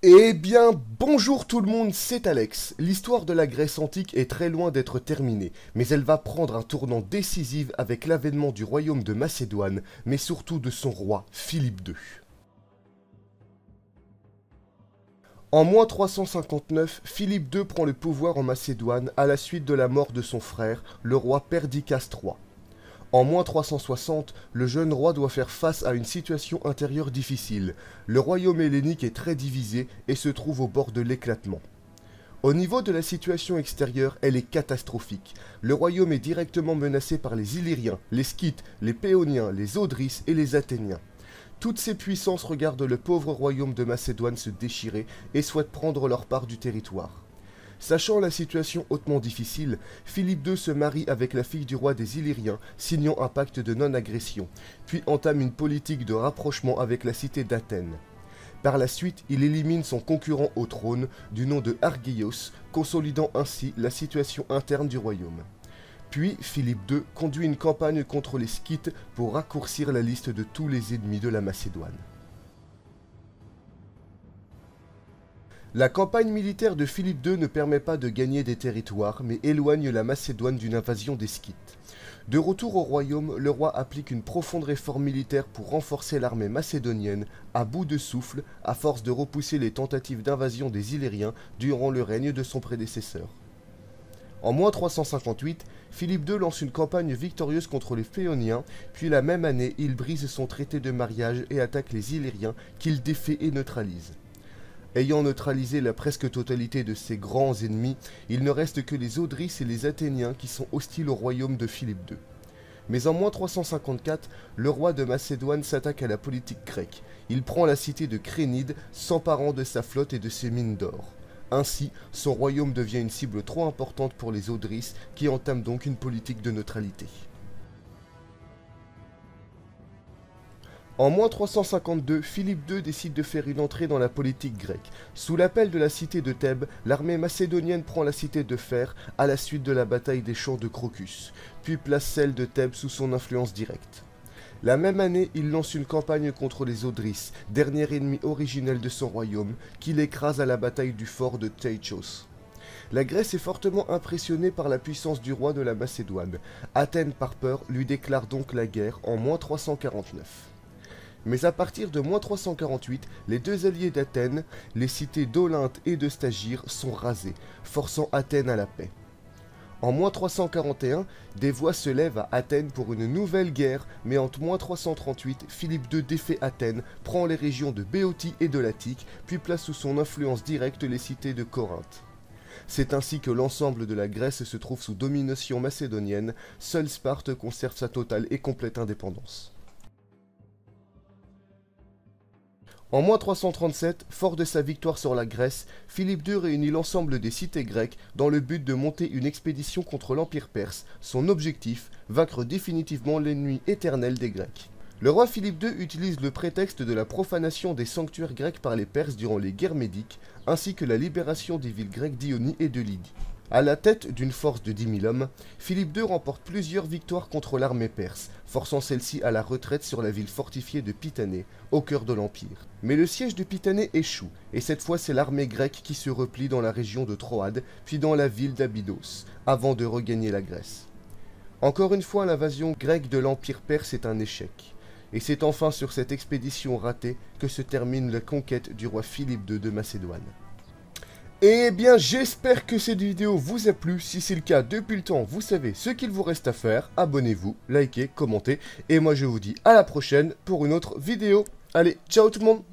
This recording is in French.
Eh bien, bonjour tout le monde, c'est Alex. L'histoire de la Grèce antique est très loin d'être terminée, mais elle va prendre un tournant décisif avec l'avènement du royaume de Macédoine, mais surtout de son roi, Philippe II. En moins 359, Philippe II prend le pouvoir en Macédoine à la suite de la mort de son frère, le roi Perdiccas III. En moins 360, le jeune roi doit faire face à une situation intérieure difficile. Le royaume hellénique est très divisé et se trouve au bord de l'éclatement. Au niveau de la situation extérieure, elle est catastrophique. Le royaume est directement menacé par les Illyriens, les Scythes, les Péoniens, les Odryses et les Athéniens. Toutes ces puissances regardent le pauvre royaume de Macédoine se déchirer et souhaitent prendre leur part du territoire. Sachant la situation hautement difficile, Philippe II se marie avec la fille du roi des Illyriens, signant un pacte de non-agression, puis entame une politique de rapprochement avec la cité d'Athènes. Par la suite, il élimine son concurrent au trône, du nom de Argeios, consolidant ainsi la situation interne du royaume. Puis, Philippe II conduit une campagne contre les Scythes pour raccourcir la liste de tous les ennemis de la Macédoine. La campagne militaire de Philippe II ne permet pas de gagner des territoires, mais éloigne la Macédoine d'une invasion des Scythes. De retour au royaume, le roi applique une profonde réforme militaire pour renforcer l'armée macédonienne, à bout de souffle, à force de repousser les tentatives d'invasion des Illyriens durant le règne de son prédécesseur. En moins 358, Philippe II lance une campagne victorieuse contre les Péoniens, puis la même année, il brise son traité de mariage et attaque les Illyriens, qu'il défait et neutralise. Ayant neutralisé la presque totalité de ses grands ennemis, il ne reste que les Odryses et les Athéniens qui sont hostiles au royaume de Philippe II. Mais en moins 354, le roi de Macédoine s'attaque à la politique grecque. Il prend la cité de Crénide, s'emparant de sa flotte et de ses mines d'or. Ainsi, son royaume devient une cible trop importante pour les Odryses, qui entament donc une politique de neutralité. En moins 352, Philippe II décide de faire une entrée dans la politique grecque. Sous l'appel de la cité de Thèbes, l'armée macédonienne prend la cité de Fer à la suite de la bataille des champs de Crocus, puis place celle de Thèbes sous son influence directe. La même année, il lance une campagne contre les Odryses, dernier ennemi originel de son royaume, qu'il écrase à la bataille du fort de Teichos. La Grèce est fortement impressionnée par la puissance du roi de la Macédoine. Athènes, par peur, lui déclare donc la guerre en moins 349. Mais à partir de moins 348, les deux alliés d'Athènes, les cités d'Olynte et de Stagir, sont rasées, forçant Athènes à la paix. En moins 341, des voix se lèvent à Athènes pour une nouvelle guerre, mais en moins 338, Philippe II défait Athènes, prend les régions de Béotie et de l'Attique, puis place sous son influence directe les cités de Corinthe. C'est ainsi que l'ensemble de la Grèce se trouve sous domination macédonienne, seule Sparte conserve sa totale et complète indépendance. En moins 337, fort de sa victoire sur la Grèce, Philippe II réunit l'ensemble des cités grecques dans le but de monter une expédition contre l'Empire perse, son objectif, vaincre définitivement l'ennemi éternel des Grecs. Le roi Philippe II utilise le prétexte de la profanation des sanctuaires grecs par les Perses durant les guerres médiques, ainsi que la libération des villes grecques d'Ionie et de Lydie. À la tête d'une force de 10 000 hommes, Philippe II remporte plusieurs victoires contre l'armée perse, forçant celle-ci à la retraite sur la ville fortifiée de Pitané, au cœur de l'Empire. Mais le siège de Pitané échoue, et cette fois c'est l'armée grecque qui se replie dans la région de Troade, puis dans la ville d'Abydos, avant de regagner la Grèce. Encore une fois, l'invasion grecque de l'Empire perse est un échec. Et c'est enfin sur cette expédition ratée que se termine la conquête du roi Philippe II de Macédoine. Eh bien, j'espère que cette vidéo vous a plu. Si c'est le cas depuis le temps, vous savez ce qu'il vous reste à faire. Abonnez-vous, likez, commentez. Et moi, je vous dis à la prochaine pour une autre vidéo. Allez, ciao tout le monde!